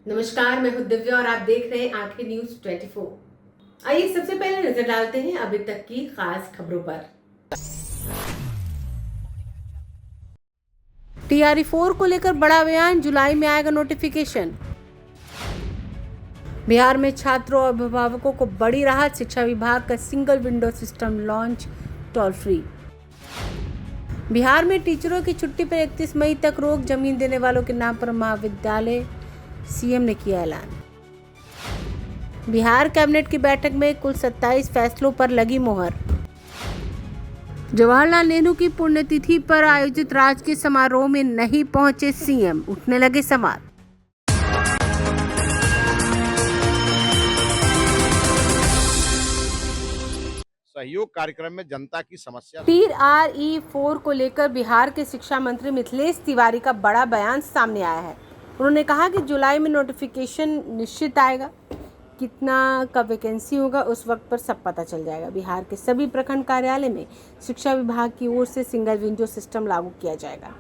नमस्कार, मैं हूं दिव्या और आप देख रहे हैं आंखें न्यूज 24। आइए सबसे पहले नजर डालते हैं अभी तक की खास खबरों पर। TRE-4 को लेकर बड़ा बयान, जुलाई में आएगा नोटिफिकेशन। बिहार में छात्रों और अभिभावकों को बड़ी राहत, शिक्षा विभाग का single window system launch, toll free. Bihar में टीचरों की छुट्टी पर 31 मई तक रोक, जमीन देने वालों के नाम पर महाविद्यालय, सीएम ने किया ऐलान। बिहार कैबिनेट की बैठक में कुल 27 फैसलों पर लगी मोहर। जवाहरलाल नेहरू की पुण्यतिथि पर आयोजित राजकीय समारोह में नहीं पहुंचे सीएम, उठने लगे सवाल। सहयोग कार्यक्रम में जनता की समस्या। TRE-4 को लेकर बिहार के शिक्षा मंत्री मिथिलेश तिवारी का बड़ा बयान सामने आया है। उन्होंने कहा कि जुलाई में नोटिफिकेशन निश्चित आएगा, कितना का वैकेंसी होगा उस वक्त पर सब पता चल जाएगा। बिहार के सभी प्रखंड कार्यालय में शिक्षा विभाग की ओर से सिंगल विंडो सिस्टम लागू किया जाएगा।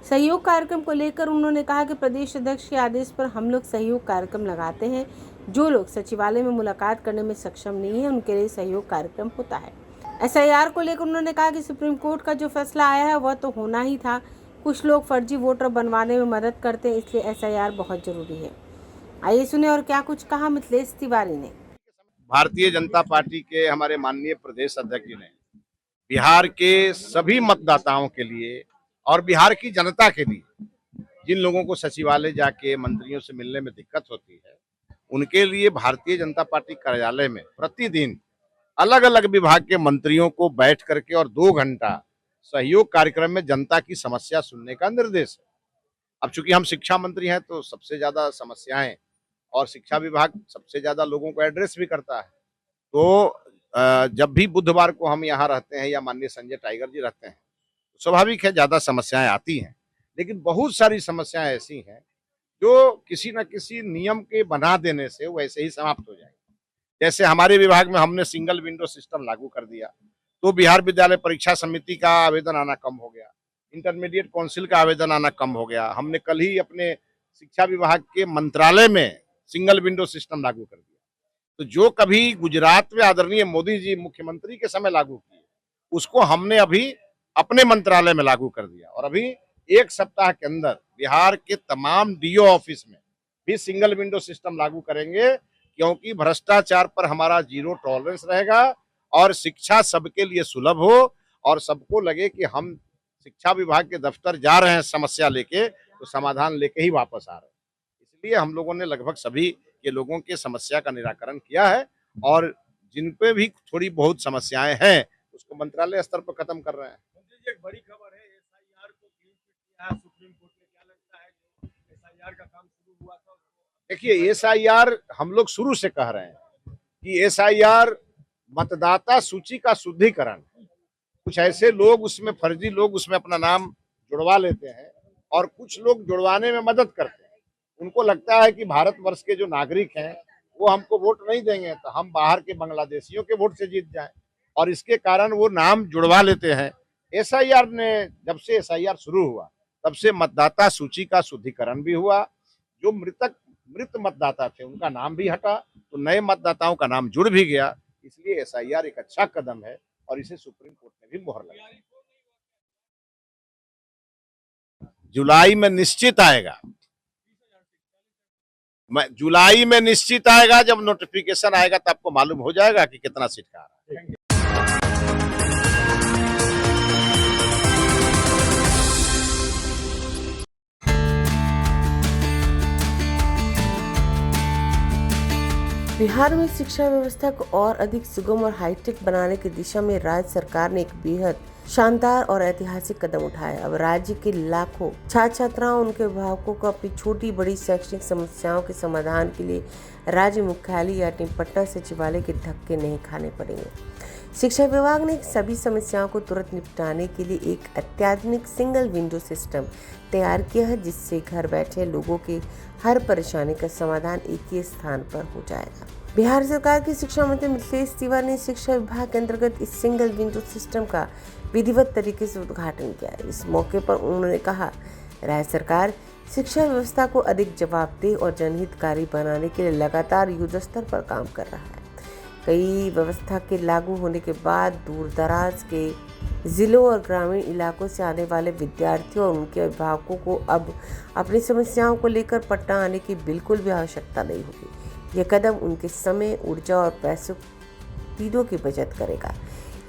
सहयोग कार्यक्रम को लेकर उन्होंने कहा कि प्रदेश अध्यक्ष के आदेश पर हम लोग सहयोग कार्यक्रम लगाते हैं। जो लोग सचिवालय में मुलाकात करने में सक्षम नहीं है उनके लिए सहयोग कार्यक्रम होता है। SIR को लेकर उन्होंने कहा कि सुप्रीम कोर्ट का जो फैसला आया है वह तो होना ही था। कुछ लोग फर्जी वोटर बनवाने में मदद करते हैं, इसलिए SIR बहुत जरूरी है। आइए सुने और क्या कुछ कहा मिथिलेश तिवारी ने। भारतीय जनता पार्टी के हमारे माननीय प्रदेश अध्यक्ष जी ने बिहार के सभी मतदाताओं के लिए और बिहार की जनता के लिए, जिन लोगों को सचिवालय जाके मंत्रियों से मिलने में दिक्कत होती है, उनके लिए भारतीय जनता पार्टी कार्यालय में प्रतिदिन अलग अलग विभाग के मंत्रियों को बैठ करके और 2 घंटा सहयोग कार्यक्रम में जनता की समस्या सुनने का निर्देश है। अब चूंकि हम शिक्षा मंत्री हैं तो सबसे ज्यादा समस्याएं और शिक्षा विभाग सबसे ज्यादा लोगों को एड्रेस भी करता है। तो जब भी बुधवार को हम यहाँ रहते हैं या माननीय संजय टाइगर जी रहते हैं, तो स्वाभाविक है ज्यादा समस्याएं आती हैं, लेकिन बहुत सारी समस्याएं ऐसी हैं जो किसी न किसी नियम के बना देने से वैसे ही समाप्त हो जाएंगी। जैसे हमारे विभाग में हमने सिंगल विंडो सिस्टम लागू कर दिया तो बिहार विद्यालय परीक्षा समिति का आवेदन आना कम हो गया, इंटरमीडिएट काउंसिल का आवेदन आना कम हो गया। हमने कल ही अपने शिक्षा विभाग के मंत्रालय में सिंगल विंडो सिस्टम लागू कर दिया। तो जो कभी गुजरात में आदरणीय मोदी जी मुख्यमंत्री के समय लागू किए, उसको हमने अभी अपने मंत्रालय में लागू कर दिया और अभी 1 सप्ताह के अंदर बिहार के तमाम DO ऑफिस में भी सिंगल विंडो सिस्टम लागू करेंगे, क्योंकि भ्रष्टाचार पर हमारा 0 टॉलरेंस रहेगा और शिक्षा सबके लिए सुलभ हो और सबको लगे कि हम शिक्षा विभाग के दफ्तर जा रहे हैं समस्या लेके तो समाधान लेके ही वापस आ रहे हैं। इसलिए हम लोगों ने लगभग सभी के लोगों के समस्या का निराकरण किया है और जिन पे भी थोड़ी बहुत समस्याएं हैं उसको मंत्रालय स्तर पर खत्म कर रहे हैं। एक बड़ी खबर है, SIR को क्लीन चिट किया है सुप्रीम कोर्ट ने, क्या लगता है जो SIR का काम शुरू हुआ था? देखिए, SIR हम लोग शुरू से कह रहे हैं कि SIR मतदाता सूची का शुद्धिकरण। कुछ ऐसे लोग उसमें फर्जी लोग उसमें अपना नाम जुड़वा लेते हैं और कुछ लोग जुड़वाने में मदद करते हैं। उनको लगता है कि भारतवर्ष के जो नागरिक हैं वो हमको वोट नहीं देंगे तो हम बाहर के बांग्लादेशियों के वोट से जीत जाएं, और इसके कारण वो नाम जुड़वा लेते हैं। SIR ने जब से SIR शुरू हुआ तब से मतदाता सूची का शुद्धिकरण भी हुआ। जो मृत मतदाता थे उनका नाम भी हटा तो नए मतदाताओं का नाम जुड़ भी गया। इसलिए SIR एक अच्छा कदम है और इसे सुप्रीम कोर्ट ने भी मोहर लगाई। जुलाई में निश्चित आएगा, जुलाई में निश्चित आएगा। जब नोटिफिकेशन आएगा तब आपको मालूम हो जाएगा कि कितना सीट का आ रहा है। बिहार में शिक्षा व्यवस्था को और अधिक सुगम और हाईटेक बनाने की दिशा में राज्य सरकार ने एक बेहद शानदार और ऐतिहासिक कदम उठाया। अब राज्य के लाखों छात्र छात्राओं उनके अभिभावकों को अपनी छोटी बड़ी शैक्षणिक समस्याओं के समाधान के लिए राज्य मुख्यालय या पटना सचिवालय के धक्के नहीं खाने पड़ेंगे। शिक्षा विभाग ने सभी समस्याओं को तुरंत निपटाने के लिए एक अत्याधुनिक सिंगल विंडो सिस्टम तैयार किया है, जिससे घर बैठे लोगों की हर परेशानी का समाधान एक ही स्थान पर हो जाएगा। बिहार सरकार के शिक्षा मंत्री मिथिलेश तिवारी ने शिक्षा विभाग के अंतर्गत इस सिंगल विंडो सिस्टम का विधिवत तरीके से उद्घाटन किया। इस मौके पर उन्होंने कहा, राज्य सरकार शिक्षा व्यवस्था को अधिक जवाबदेह और जनहितकारी बनाने के लिए लगातार युद्ध स्तर पर काम कर रहा है। कई व्यवस्था के लागू होने के बाद दूर दराज के ज़िलों और ग्रामीण इलाकों से आने वाले विद्यार्थियों और उनके अभिभावकों को अब अपनी समस्याओं को लेकर पटना आने की बिल्कुल भी आवश्यकता नहीं होगी। यह कदम उनके समय, ऊर्जा और पैसों तीनों की बचत करेगा।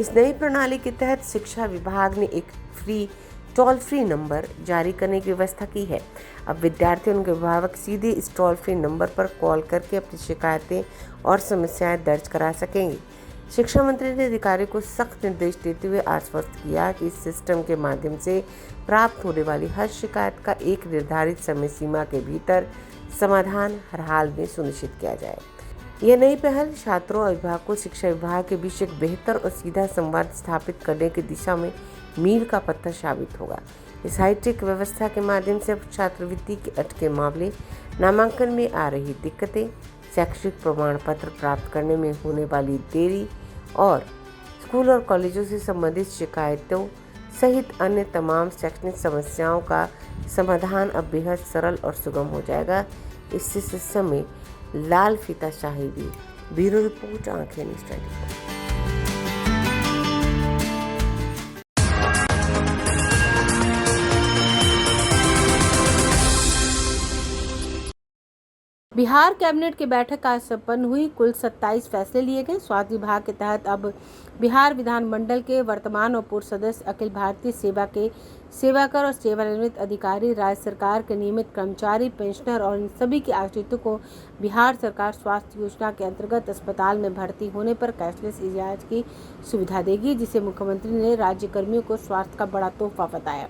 इस नई प्रणाली के तहत शिक्षा विभाग ने एक टोल फ्री नंबर जारी करने की व्यवस्था की है। अब विद्यार्थी और उनके अभिभावक सीधे इस टोल फ्री नंबर पर कॉल करके अपनी शिकायतें और समस्याएं दर्ज करा सकेंगे। शिक्षा मंत्री ने अधिकारियों को सख्त निर्देश देते हुए आश्वस्त किया कि इस सिस्टम के माध्यम से प्राप्त होने वाली हर शिकायत का एक निर्धारित समय सीमा के भीतर समाधान हर हाल में सुनिश्चित किया जाए। यह नई पहल छात्रों और अभिभावकों शिक्षा विभाग के बीच एक बेहतर और सीधा संवाद स्थापित करने की दिशा में मील का पत्थर साबित होगा। इस हाईटेक व्यवस्था के माध्यम से अब छात्रवृत्ति के अटके मामले, नामांकन में आ रही दिक्कतें, शैक्षिक प्रमाण पत्र प्राप्त करने में होने वाली देरी और स्कूल और कॉलेजों से संबंधित शिकायतों सहित अन्य तमाम शैक्षणिक समस्याओं का समाधान अब बेहद सरल और सुगम हो जाएगा। इससे सिस्टम में लाल फीताशाही भी। ब्यूरो रिपोर्ट, आंखें न्यूज़ 24। बिहार कैबिनेट की बैठक आज संपन्न हुई। कुल 27 फैसले लिए गए। स्वास्थ्य विभाग के तहत अब बिहार विधानमंडल के वर्तमान और पूर्व सदस्य, अखिल भारतीय सेवा के सेवाकर और सेवानिवृत्त अधिकारी, राज्य सरकार के नियमित कर्मचारी, पेंशनर और इन सभी के आश्रितों को बिहार सरकार स्वास्थ्य योजना के अंतर्गत अस्पताल में भर्ती होने पर कैशलेस इलाज की सुविधा देगी, जिसे मुख्यमंत्री ने राज्य कर्मियों को स्वास्थ्य का बड़ा तोहफा बताया।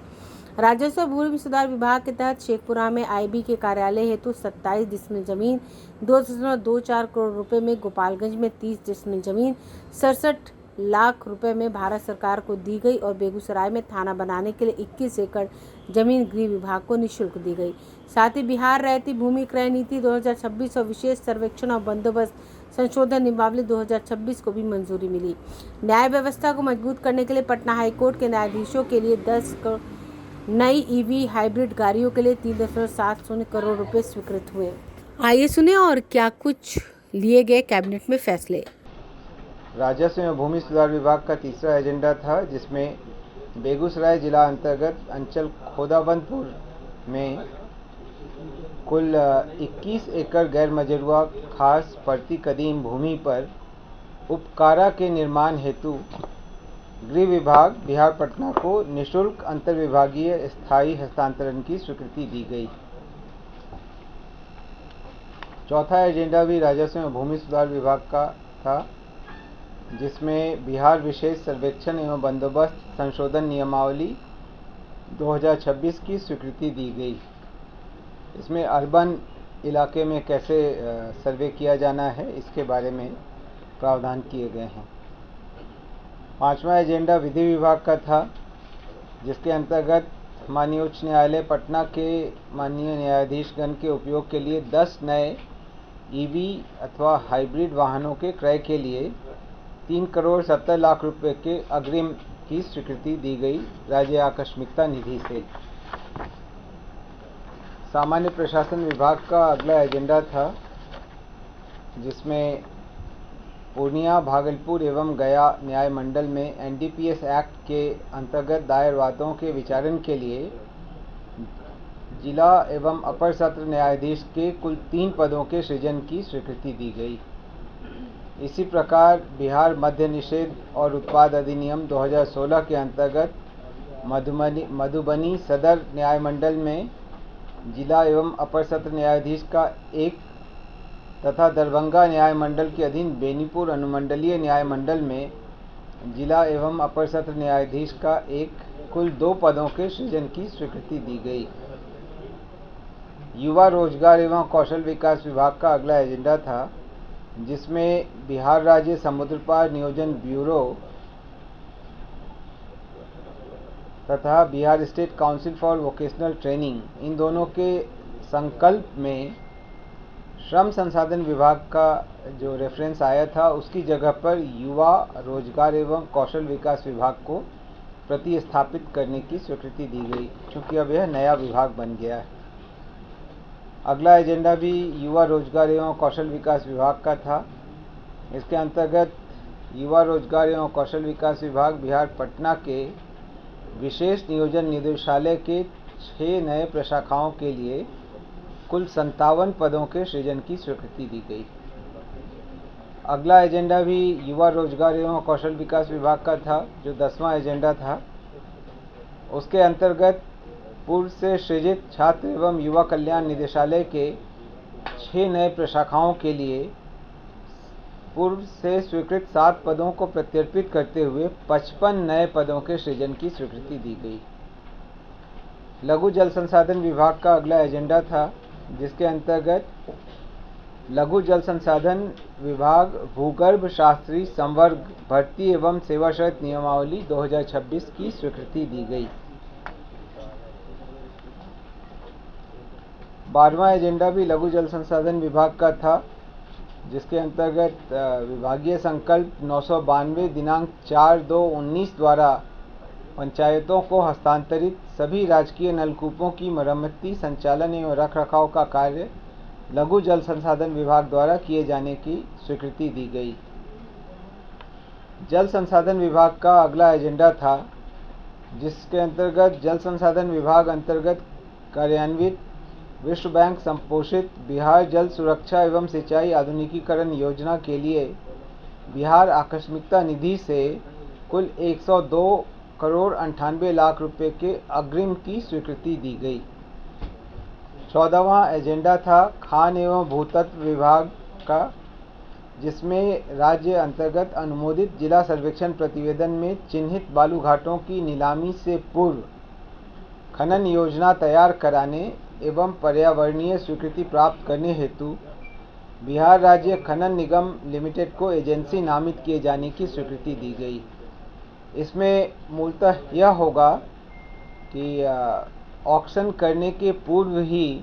राजस्व और भूमि सुधार विभाग के तहत शेखपुरा में आईबी के कार्यालय हेतु 27 डिसमिल जमीन, 2.24 करोड़ रुपए में, गोपालगंज में 30 डिसमिल जमीन 67 लाख रुपए में भारत सरकार को दी गई और बेगूसराय में थाना बनाने के लिए 21 एकड़ जमीन गृह विभाग को निःशुल्क दी गई। साथ ही बिहार रैयती भूमि क्रय नीति 2026 और विशेष सर्वेक्षण और बंदोबस्त संशोधन नियमावली 2026 को भी मंजूरी मिली। न्याय व्यवस्था को मजबूत करने के लिए पटना हाईकोर्ट के न्यायाधीशों के लिए 10 नई ईवी हाइब्रिड गाड़ियों के लिए 3.70 करोड़ रुपए स्वीकृत हुए। आइए सुने और क्या कुछ लिए गए कैबिनेट में फैसले। राजस्व एवं भूमि सुधार विभाग का तीसरा एजेंडा था, जिसमें बेगूसराय जिला अंतर्गत अंचल खोदाबंदपुर में कुल 21 एकड़ गैर मजरूआ खास पड़ती कदीम भूमि पर उपकारा के निर्माण हेतु गृह विभाग बिहार पटना को निःशुल्क अंतर्विभागीय स्थायी हस्तांतरण की स्वीकृति दी गई। चौथा एजेंडा भी राजस्व एवं भूमि सुधार विभाग का था, जिसमें बिहार विशेष सर्वेक्षण एवं बंदोबस्त संशोधन नियमावली 2026 की स्वीकृति दी गई। इसमें अर्बन इलाके में कैसे सर्वे किया जाना है, इसके बारे में प्रावधान किए गए हैं। पांचवा एजेंडा विधि विभाग का था, जिसके अंतर्गत माननीय उच्च न्यायालय पटना के माननीय न्यायाधीशगण के उपयोग के लिए 10 नए ईवी अथवा हाइब्रिड वाहनों के क्रय के लिए 3 करोड़ 70 लाख रुपए के अग्रिम की स्वीकृति दी गई राज्य आकस्मिकता निधि से। सामान्य प्रशासन विभाग का अगला एजेंडा था, जिसमें पूर्णिया, भागलपुर एवं गया न्याय मंडल में एनडीपीएस एक्ट के अंतर्गत दायर वादों के विचारण के लिए जिला एवं अपर सत्र न्यायाधीश के कुल 3 पदों के सृजन की स्वीकृति दी गई। इसी प्रकार बिहार मद्य निषेध और उत्पाद अधिनियम 2016 के अंतर्गत मधुबनी सदर न्याय मंडल में जिला एवं अपर सत्र न्यायाधीश का 1 तथा दरभंगा न्याय मंडल के अधीन बेनीपुर अनुमंडलीय न्याय मंडल में जिला एवं अपर सत्र न्यायाधीश का 1, कुल 2 पदों के सृजन की स्वीकृति दी गई। युवा रोजगार एवं कौशल विकास विभाग का अगला एजेंडा था, जिसमें बिहार राज्य समुद्र पार नियोजन ब्यूरो तथा Bihar state council for vocational training, इन दोनों के संकल्प में श्रम संसाधन विभाग का जो रेफरेंस आया था, उसकी जगह पर युवा रोजगार एवं कौशल विकास विभाग को प्रतिस्थापित करने की स्वीकृति दी गई, क्योंकि अब यह नया विभाग बन गया है। अगला एजेंडा भी युवा रोजगार एवं कौशल विकास विभाग का था। इसके अंतर्गत युवा रोजगार एवं कौशल विकास विभाग बिहार पटना के विशेष नियोजन निदेशालय के 6 नए प्रशाखाओं के लिए कुल 57 पदों के सृजन की स्वीकृति दी गई। अगला एजेंडा भी युवा रोजगार एवं कौशल विकास विभाग का था, जो 10वां एजेंडा था। उसके अंतर्गत पूर्व से सृजित छात्र एवं युवा कल्याण निदेशालय के 6 नए प्रशाखाओं के लिए पूर्व से स्वीकृत 7 पदों को प्रत्यर्पित करते हुए 55 नए पदों के सृजन की स्वीकृति दी गई। लघु जल संसाधन विभाग का अगला एजेंडा था, जिसके अंतर्गत लघु जल संसाधन विभाग भूगर्भ शास्त्री संवर्ग भर्ती एवं सेवा शर्त नियमावली 2026 की स्वीकृति दी गई। 12वां एजेंडा भी लघु जल संसाधन विभाग का था, जिसके अंतर्गत विभागीय संकल्प 992 दिनांक 4/2/19 द्वारा पंचायतों को हस्तांतरित सभी राजकीय नलकूपों की मरम्मती, संचालन एवं रखरखाव का कार्य लघु जल संसाधन विभाग द्वारा किए जाने की स्वीकृति दी गई। जल संसाधन विभाग का अगला एजेंडा था, जिसके अंतर्गत जल संसाधन विभाग अंतर्गत कार्यान्वित विश्व बैंक संपोषित बिहार जल सुरक्षा एवं सिंचाई आधुनिकीकरण योजना के लिए बिहार आकस्मिकता निधि से कुल 102 करोड़ 98 लाख रुपए के अग्रिम की स्वीकृति दी गई। 14वां एजेंडा था खान एवं भूतत्व विभाग का, जिसमें राज्य अंतर्गत अनुमोदित जिला सर्वेक्षण प्रतिवेदन में चिन्हित बालू घाटों की नीलामी से पूर्व खनन योजना तैयार कराने एवं पर्यावरणीय स्वीकृति प्राप्त करने हेतु बिहार राज्य खनन निगम लिमिटेड को एजेंसी नामित किए जाने की स्वीकृति दी गई। इसमें मूलतः यह होगा कि ऑक्शन करने के पूर्व ही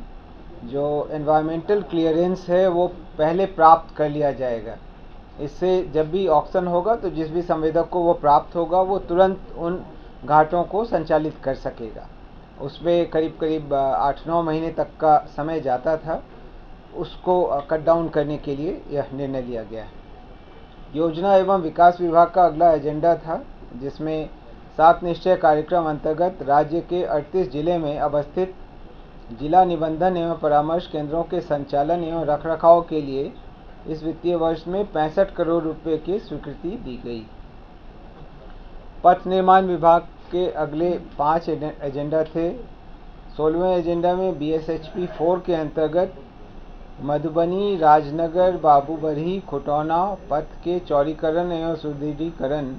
जो एनवायरमेंटल क्लियरेंस है वो पहले प्राप्त कर लिया जाएगा। इससे जब भी ऑक्शन होगा तो जिस भी संवेदक को वो प्राप्त होगा वो तुरंत उन घाटों को संचालित कर सकेगा। उसमें करीब 8-9 महीने तक का समय जाता था, उसको कट डाउन करने के लिए यह निर्णय लिया गया है। योजना एवं विकास विभाग का अगला एजेंडा था, जिसमें 7 निश्चय कार्यक्रम अंतर्गत राज्य के 38 जिले में अवस्थित जिला निबंधन एवं परामर्श केंद्रों के संचालन एवं रखरखाव के लिए इस वित्तीय वर्ष में 65 करोड़ रुपए की स्वीकृति दी गई। पथ निर्माण विभाग के अगले 5 एजेंडा थे। 16वें एजेंडा में BSHP 4 के अंतर्गत मधुबनी राजनगर बाबूबरही खुटौना पथ के चौड़ीकरण एवं सुदृढ़ीकरण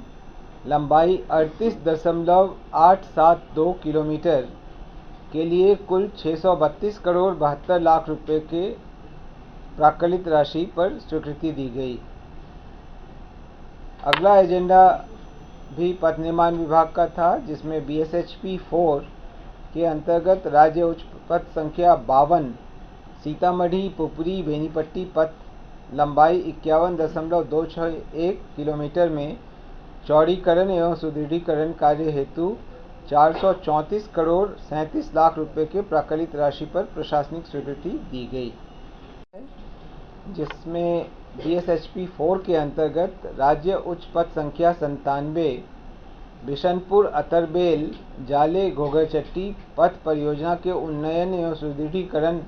लंबाई 38.872 किलोमीटर के लिए कुल 632 करोड़ 72 लाख रुपए के प्राक्कलित राशि पर स्वीकृति दी गई। अगला एजेंडा भी पथ निर्माण विभाग का था, जिसमें BSHP 4 के अंतर्गत राज्य उच्च पथ संख्या 52 सीतामढ़ी पुपरी बेनीपट्टी पथ लंबाई 51.261 किलोमीटर में चौड़ीकरण एवं सुदृढ़ीकरण कार्य हेतु 434 करोड़ 37 लाख रुपए के प्राक्कलित राशि पर प्रशासनिक स्वीकृति दी गई, जिसमें BSHP 4 के अंतर्गत राज्य उच्च पथ संख्या 97 बिशनपुर अतरबेल जाले घोघरचट्टी पथ परियोजना के उन्नयन एवं सुदृढ़ीकरण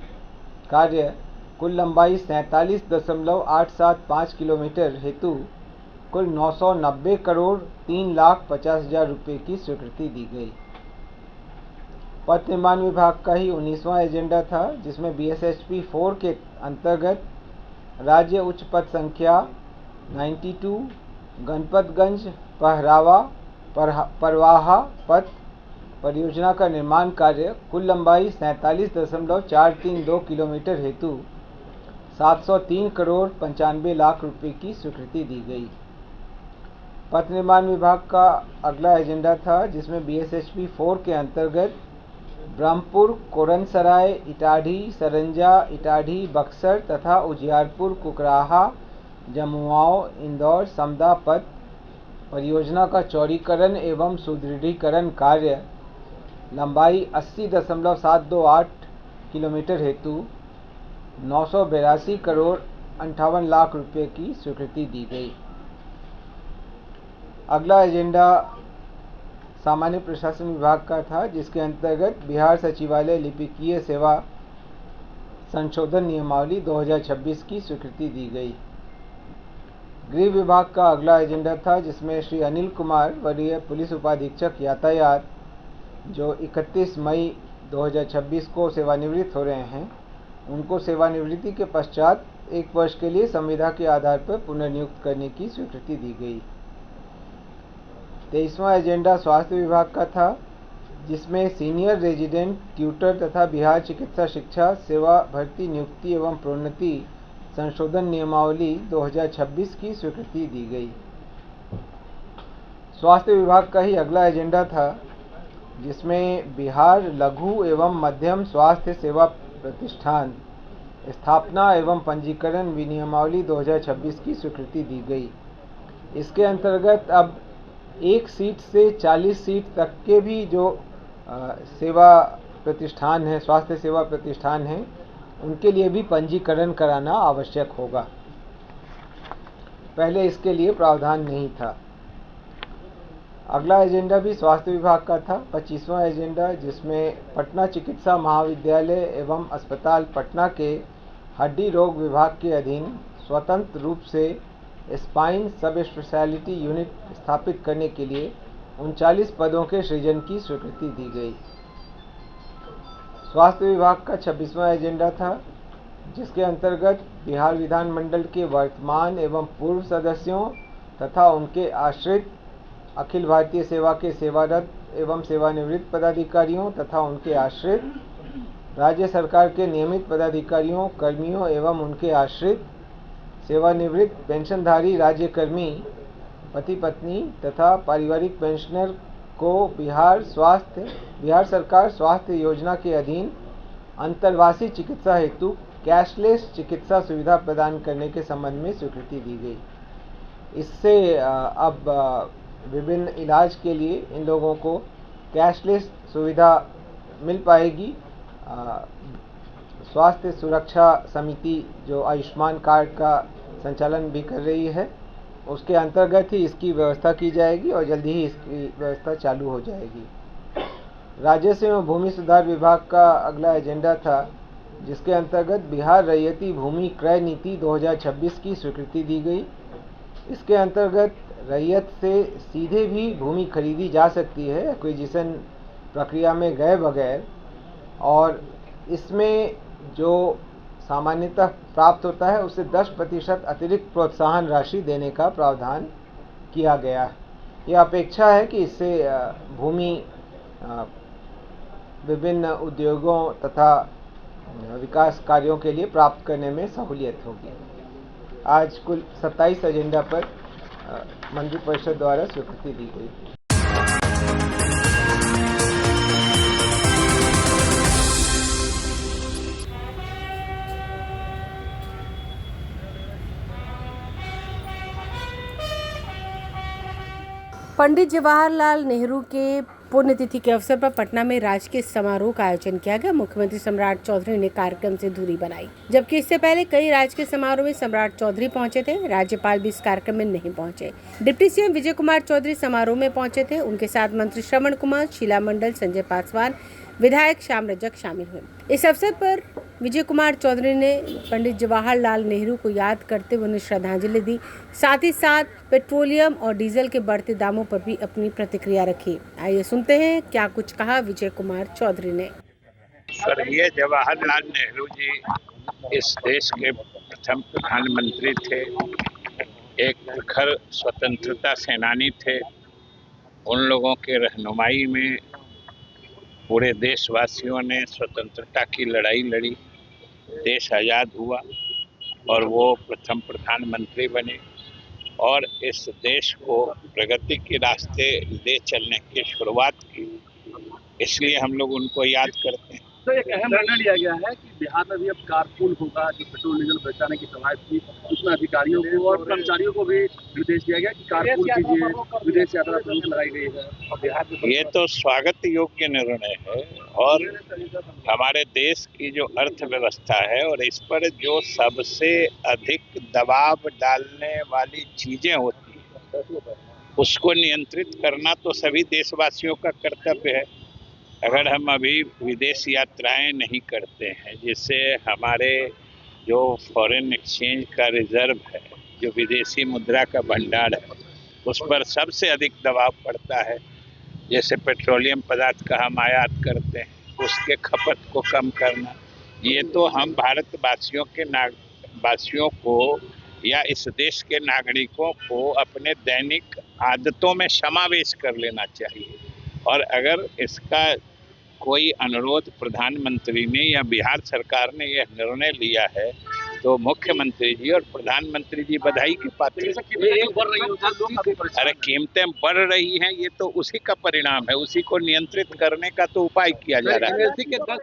कार्य कुल लंबाई 47.875 किलोमीटर हेतु कुल 990 करोड़ 3,50,000 रुपये की स्वीकृति दी गई। पथ निर्माण विभाग का ही 19वां एजेंडा था, जिसमें BSHP 4 के अंतर्गत राज्य उच्च पथ संख्या 92 गणपतगंज पहरावा परवाहा पथ परियोजना का निर्माण कार्य कुल लंबाई 47.432 किलोमीटर हेतु 703 करोड़ 95 लाख रुपए की स्वीकृति दी गई। पथ निर्माण विभाग का अगला एजेंडा था, जिसमें BSHP 4 के अंतर्गत ब्रह्मपुर कोरनसराय इटाढ़ी सरंजा इटाढ़ी बक्सर तथा उजियारपुर कुकराहा जमुआओं इंदौर समदा पथ परियोजना का चौड़ीकरण एवं सुदृढ़ीकरण कार्य लंबाई 80.728 किलोमीटर हेतु 982 करोड़ 58 लाख रुपए की स्वीकृति दी गई। अगला एजेंडा सामान्य प्रशासन विभाग का था, जिसके अंतर्गत बिहार सचिवालय लिपिकीय सेवा संशोधन नियमावली 2026 की स्वीकृति दी गई। गृह विभाग का अगला एजेंडा था, जिसमें श्री अनिल कुमार वरीय पुलिस उपाधीक्षक यातायात, जो 31 मई 2026 को सेवानिवृत्त हो रहे हैं, उनको सेवानिवृत्ति के पश्चात 1 वर्ष के लिए संविदा के आधार पर पुनर्नियुक्त करने की स्वीकृति दी गई। 23वां एजेंडा स्वास्थ्य विभाग का था, जिसमें सीनियर रेजिडेंट ट्यूटर तथा बिहार चिकित्सा शिक्षा सेवा भर्ती नियुक्ति एवं प्रोन्नति संशोधन नियमावली 2026 की स्वीकृति दी गई। स्वास्थ्य विभाग का ही अगला एजेंडा था, जिसमें बिहार लघु एवं मध्यम स्वास्थ्य सेवा प्रतिष्ठान स्थापना एवं पंजीकरण विनियमावली 2026 की स्वीकृति दी गई। इसके अंतर्गत अब 1 सीट से 40 सीट तक के भी जो सेवा प्रतिष्ठान हैं, स्वास्थ्य सेवा प्रतिष्ठान हैं, उनके लिए भी पंजीकरण कराना आवश्यक होगा। पहले इसके लिए प्रावधान नहीं था। अगला एजेंडा भी स्वास्थ्य विभाग का था, 25वां एजेंडा, जिसमें पटना चिकित्सा महाविद्यालय एवं अस्पताल पटना के हड्डी रोग विभाग के अधीन स्वतंत्र रूप से स्पाइन सब स्पेशलिटी यूनिट स्थापित करने के लिए 39 पदों के सृजन की स्वीकृति दी गई। स्वास्थ्य विभाग का 26वां एजेंडा था, जिसके अंतर्गत बिहार विधानमंडल के वर्तमान एवं पूर्व सदस्यों तथा उनके आश्रित अखिल भारतीय सेवा के सेवारत एवं सेवानिवृत्त पदाधिकारियों तथा उनके आश्रित राज्य सरकार के नियमित पदाधिकारियों, कर्मियों एवं उनके आश्रित सेवानिवृत्त पेंशनधारी राज्यकर्मी, पति पत्नी तथा पारिवारिक पेंशनर को बिहार सरकार स्वास्थ्य योजना के अधीन अंतर्वासी चिकित्सा हेतु कैशलेस चिकित्सा सुविधा प्रदान करने के संबंध में स्वीकृति दी गई। इससे अब विभिन्न इलाज के लिए इन लोगों को कैशलेस सुविधा मिल पाएगी। स्वास्थ्य सुरक्षा समिति जो आयुष्मान कार्ड का संचालन भी कर रही है, उसके अंतर्गत ही इसकी व्यवस्था की जाएगी और जल्दी ही इसकी व्यवस्था चालू हो जाएगी। राजस्व एवं भूमि सुधार विभाग का अगला एजेंडा था, जिसके अंतर्गत बिहार रैयती भूमि क्रय नीति 2026 की स्वीकृति दी गई। इसके अंतर्गत रैयत से सीधे भी भूमि खरीदी जा सकती है एक्विजिशन प्रक्रिया में गए बगैर, और इसमें जो सामान्यतः प्राप्त होता है उससे 10% अतिरिक्त प्रोत्साहन राशि देने का प्रावधान किया गया है। यह अपेक्षा है कि इससे भूमि विभिन्न उद्योगों तथा विकास कार्यों के लिए प्राप्त करने में सहूलियत होगी। आज कुल 27 एजेंडा पर मंत्री परिषद द्वारा स्वीकृति दी गई। पंडित जवाहरलाल नेहरू के पुण्यतिथि के अवसर पर पटना में राजकीय समारोह का आयोजन किया गया। मुख्यमंत्री सम्राट चौधरी ने कार्यक्रम से दूरी बनाई, जबकि इससे पहले कई राजकीय समारोह में सम्राट चौधरी पहुंचे थे। राज्यपाल भी इस कार्यक्रम में नहीं पहुंचे। डिप्टी सीएम विजय कुमार चौधरी समारोह में पहुंचे थे। उनके साथ मंत्री श्रवण कुमार, शीला मंडल, संजय पासवान, विधायक श्याम रजक शामिल हुए। इस अवसर पर विजय कुमार चौधरी ने पंडित जवाहरलाल नेहरू को याद करते हुए उन्हें श्रद्धांजलि दी। साथ ही साथ पेट्रोलियम और डीजल के बढ़ते दामों पर भी अपनी प्रतिक्रिया रखी। आइए सुनते हैं क्या कुछ कहा विजय कुमार चौधरी ने। स्वर्गीय जवाहरलाल नेहरू जी इस देश के प्रथम प्रधानमंत्री थे, एक प्रखर स्वतंत्रता सेनानी थे। उन लोगों के रहनुमाई में पूरे देशवासियों ने स्वतंत्रता की लड़ाई लड़ी, देश आज़ाद हुआ और वो प्रथम प्रधानमंत्री बने और इस देश को प्रगति के रास्ते ले चलने की शुरुआत की। इसलिए हम लोग उनको याद करते हैं। तो एक अहम निर्णय लिया गया है कि बिहार में भी अब कारपूल होगा। जो पेट्रोल डीजल बचाने की कवायद थी, उसमें अधिकारियों को और कर्मचारियों को भी निर्देश दिया गया कि कारपूल कीजिए, विदेश यात्रा पर रोक लगाई गई है। और बिहार में ये तो स्वागत योग्य निर्णय है और हमारे देश की जो अर्थव्यवस्था है और इस पर जो सबसे अधिक दबाव डालने वाली चीजें होती है उसको नियंत्रित करना तो सभी देशवासियों का कर्तव्य है। अगर हम अभी विदेश यात्राएं नहीं करते हैं, जिससे हमारे जो फॉरेन एक्सचेंज का रिजर्व है, जो विदेशी मुद्रा का भंडार है, उस पर सबसे अधिक दबाव पड़ता है। जैसे पेट्रोलियम पदार्थ का हम आयात करते हैं, उसके खपत को कम करना, ये तो हम वासियों को या इस देश के नागरिकों को अपने दैनिक आदतों में समावेश कर लेना चाहिए। और अगर इसका कोई अनुरोध प्रधानमंत्री ने या बिहार सरकार ने यह निर्णय लिया है तो मुख्यमंत्री जी और प्रधानमंत्री जी बधाई के पात्र हैं। अरे कीमतें बढ़ रही हैं, ये तो उसी का परिणाम है, उसी को नियंत्रित करने का तो उपाय किया जा रहा है।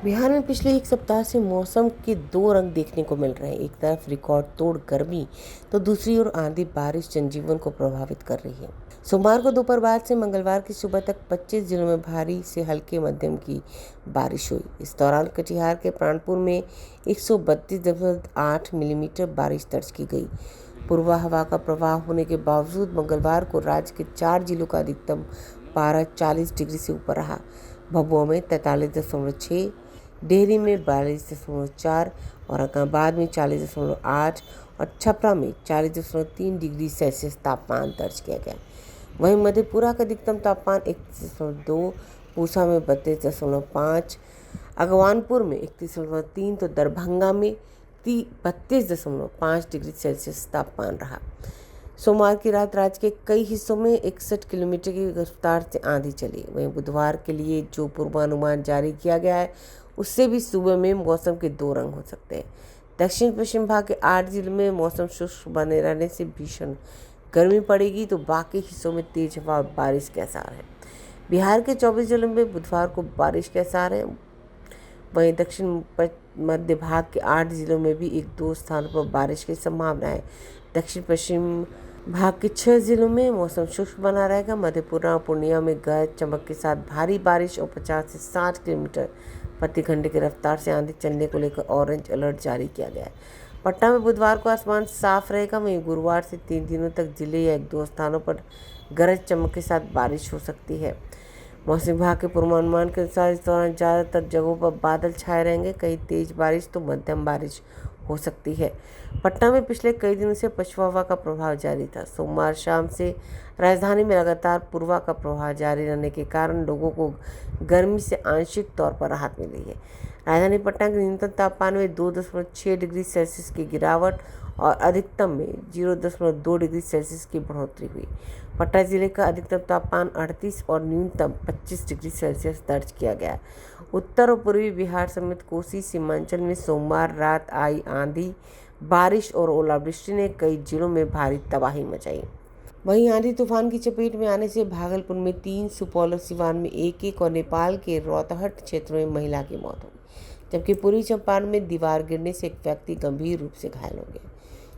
बिहार में पिछले एक सप्ताह से मौसम के दो रंग देखने को मिल रहे हैं। एक तरफ रिकॉर्ड तोड़ गर्मी तो दूसरी ओर आंधी बारिश जनजीवन को प्रभावित कर रही है। सोमवार को दोपहर बाद से मंगलवार की सुबह तक 25 जिलों में भारी से हल्के मध्यम की बारिश हुई। इस दौरान कटिहार के प्राणपुर में 132.8 मिलीमीटर बारिश दर्ज की गई। पूर्वा हवा का प्रवाह होने के बावजूद मंगलवार को राज्य के 4 जिलों का अधिकतम पारा 40 डिग्री से ऊपर रहा। भभुआ में 43.6, डेहरी में 42.4, औरंगाबाद में 40.8 और छपरा में 40.3 डिग्री सेल्सियस तापमान दर्ज किया गया। वहीं मधेपुरा का अधिकतम तापमान 31.2, पूसा में 32.5, अगवानपुर में 31.3 तो दरभंगा में 32.5 डिग्री सेल्सियस तापमान रहा। सोमवार की रात राज्य के कई हिस्सों में 61 किलोमीटर की रफ्तार से आंधी चली। वहीं बुधवार के लिए जो पूर्वानुमान जारी किया गया है उससे भी सुबह में मौसम के दो रंग हो सकते हैं। दक्षिण पश्चिम भाग के 8 जिलों में मौसम शुष्क बने रहने से भीषण गर्मी पड़ेगी तो बाकी हिस्सों में तेज हवा और बारिश के आसार है। बिहार के 24 जिलों में बुधवार को बारिश के आसार है। वहीं दक्षिण मध्य भाग के 8 जिलों में भी 1-2 स्थानों पर बारिश की संभावना है। दक्षिण पश्चिम भाग के 6 जिलों में मौसम शुष्क बना रहेगा। मधेपुरा और पूर्णिया में गरज चमक के साथ भारी बारिश और 50 से 60 किलोमीटर प्रति घंटे की रफ्तार से आंधी चलने को लेकर ऑरेंज अलर्ट जारी किया गया है। पटना में बुधवार को आसमान साफ रहेगा। वहीं गुरुवार से 3 दिनों तक जिले या 1-2 स्थानों पर गरज चमक के साथ बारिश हो सकती है। मौसम विभाग के पूर्वानुमान के अनुसार इस दौरान ज़्यादातर जगहों पर बादल छाए रहेंगे। कहीं तेज बारिश तो मध्यम बारिश हो सकती है। पटना में पिछले कई दिनों से पछुआ हवा का प्रभाव जारी था। सोमवार शाम से राजधानी में लगातार पूर्वा का प्रभाव जारी रहने के कारण लोगों को गर्मी से आंशिक तौर पर राहत मिली है। राजधानी पटना के न्यूनतम तापमान में 2.6 डिग्री सेल्सियस की गिरावट और अधिकतम में 0.2 डिग्री सेल्सियस की बढ़ोतरी हुई। पटना जिले का अधिकतम तापमान 38 और न्यूनतम 25 डिग्री सेल्सियस दर्ज किया गया। उत्तर और पूर्वी बिहार समेत कोसी सीमांचल में सोमवार रात आई आंधी, बारिश और ओलावृष्टि ने कई जिलों में भारी तबाही मचाई। वहीं आंधी तूफान की चपेट में आने से भागलपुर में 3, सुपौल और सिवान में 1-1 और नेपाल के रौतहट क्षेत्र में महिला की मौत हो गई, जबकि पूर्वी चंपारण में दीवार गिरने से एक व्यक्ति गंभीर रूप से घायल हो गया।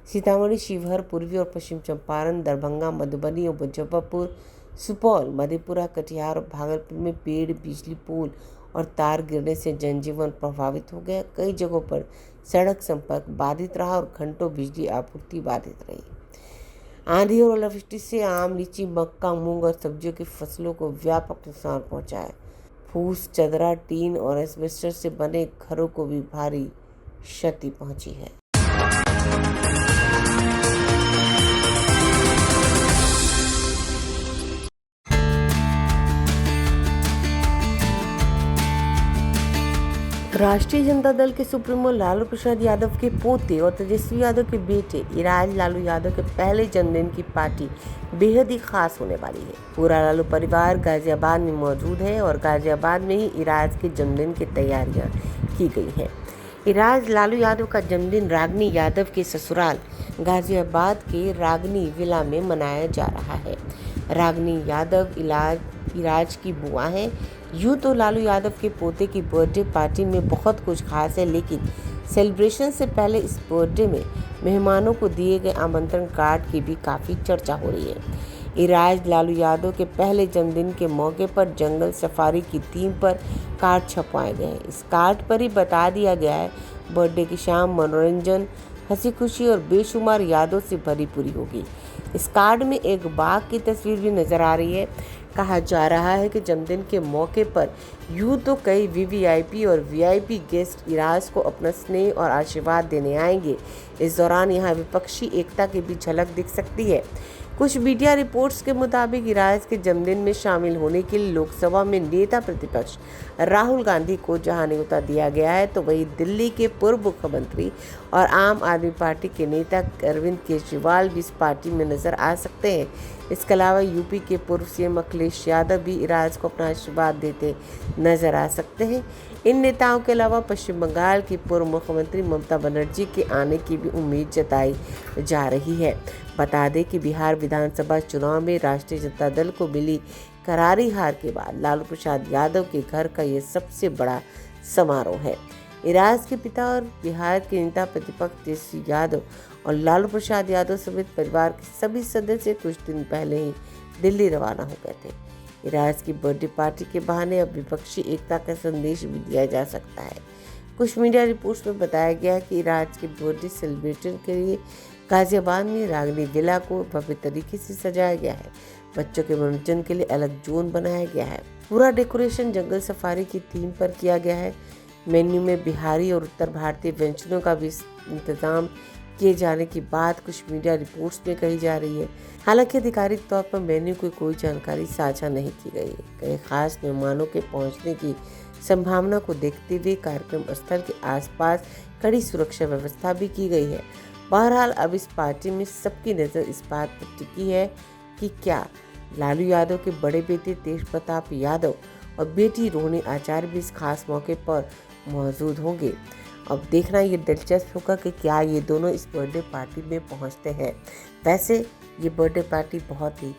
सीतामढ़ी, शिवहर, पूर्वी और पश्चिम चंपारण, दरभंगा, मधुबनी और मुजफ्फरपुर, सुपौल, मधेपुरा, कटिहार और भागलपुर में पेड़, बिजली पोल और तार गिरने से जनजीवन प्रभावित हो गया। कई जगहों पर सड़क संपर्क बाधित रहा और घंटों बिजली आपूर्ति बाधित रही। आंधी और ओलावृष्टि से आम, लीची, मक्का, मूंग और सब्जियों की फसलों को व्यापक नुकसान पहुंचा है। फूस, चदरा, टीन और एस्बेस्टर से बने घरों को भी भारी क्षति पहुंची है। राष्ट्रीय जनता दल के सुप्रीमो लालू प्रसाद यादव के पोते और तेजस्वी यादव के बेटे इराज लालू यादव के पहले जन्मदिन की पार्टी बेहद ही खास होने वाली है। पूरा लालू परिवार गाजियाबाद में मौजूद है और गाजियाबाद में ही इराज के जन्मदिन की तैयारियां की गई हैं। इराज लालू यादव का जन्मदिन रागनी यादव के ससुराल गाजियाबाद के रागनी विला में मनाया जा रहा है। रागनी यादव इराज की बुआ हैं। यूँ तो लालू यादव के पोते की बर्थडे पार्टी में बहुत कुछ खास है, लेकिन सेलिब्रेशन से पहले इस बर्थडे में मेहमानों को दिए गए आमंत्रण कार्ड की भी काफ़ी चर्चा हो रही है। इराज लालू यादव के पहले जन्मदिन के मौके पर जंगल सफारी की थीम पर कार्ड छपवाए गए हैं। इस कार्ड पर ही बता दिया गया है बर्थडे की शाम मनोरंजन, हंसी खुशी और बेशुमार यादों से भरी पूरी होगी। इस कार्ड में एक बाघ की तस्वीर भी नजर आ रही है। कहा जा रहा है कि जन्मदिन के मौके पर यूँ तो कई वीवीआईपी और वीआईपी गेस्ट इराज को अपना स्नेह और आशीर्वाद देने आएंगे। इस दौरान यहाँ विपक्षी एकता की भी झलक दिख सकती है। कुछ मीडिया रिपोर्ट्स के मुताबिक इराज के जन्मदिन में शामिल होने के लिए लोकसभा में नेता प्रतिपक्ष राहुल गांधी को जहां न्योता दिया गया है, तो वहीं दिल्ली के पूर्व मुख्यमंत्री और आम आदमी पार्टी के नेता अरविंद केजरीवाल भी इस पार्टी में नजर आ सकते हैं। इसके अलावा यूपी के पूर्व सीएम अखिलेश यादव भी इराज को अपना आशीर्वाद देते नजर आ सकते हैं। इन नेताओं के अलावा पश्चिम बंगाल की पूर्व मुख्यमंत्री ममता बनर्जी के आने की भी उम्मीद जताई जा रही है। बता दें कि बिहार विधानसभा चुनाव में राष्ट्रीय जनता दल को मिली करारी हार के बाद लालू प्रसाद यादव के घर का ये सबसे बड़ा समारोह है। इराज के पिता और बिहार के नेता प्रतिपक्ष तेजस्वी यादव और लालू प्रसाद यादव समेत परिवार के सभी सदस्य कुछ दिन पहले ही दिल्ली रवाना हो गए थे। इराज की बर्थडे पार्टी के बहाने अब विपक्षी एकता का संदेश भी दिया जा सकता है। कुछ मीडिया रिपोर्ट्स में बताया गया कि इराज के बर्थडे सेलिब्रेशन के लिए गाजियाबाद में रागनी विला को भव्य तरीके से सजाया गया है। बच्चों के मनोरंजन के लिए अलग जोन बनाया गया है। पूरा डेकोरेशन जंगल सफारी की थीम पर किया गया है। मेन्यू में बिहारी और उत्तर भारतीय व्यंजनों का भी इंतजाम किए जाने की बात कुछ मीडिया रिपोर्ट्स में कही जा रही है। हालांकि आधिकारिक तौर पर मेन्यू की कोई जानकारी साझा नहीं की गई है। कई खास मेहमानों के पहुंचने की संभावना को देखते हुए कार्यक्रम स्थल के आसपास कड़ी सुरक्षा व्यवस्था भी की गई है। बहरहाल अब इस पार्टी में सबकी नज़र इस बात पर टिकी है कि क्या लालू यादव के बड़े बेटे तेज प्रताप यादव और बेटी रोहिणी आचार्य भी इस खास मौके पर मौजूद होंगे। अब देखना ये दिलचस्प होगा कि क्या ये दोनों इस बर्थडे पार्टी में पहुंचते हैं। वैसे ये बर्थडे पार्टी बहुत ही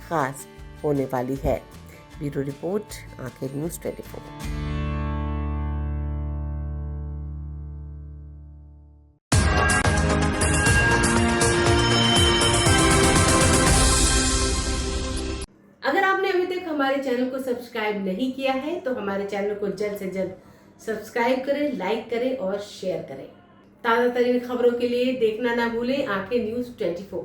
खास होने वाली है। ब्यूरो रिपोर्ट, आंखें न्यूज़ 24। अगर आपने अभी तक हमारे चैनल को सब्सक्राइब नहीं किया है तो हमारे चैनल को जल्द से जल्द सब्सक्राइब करें, लाइक करें और शेयर करें। ताज़ा तरीन खबरों के लिए देखना ना भूलें आंखें न्यूज़ 24।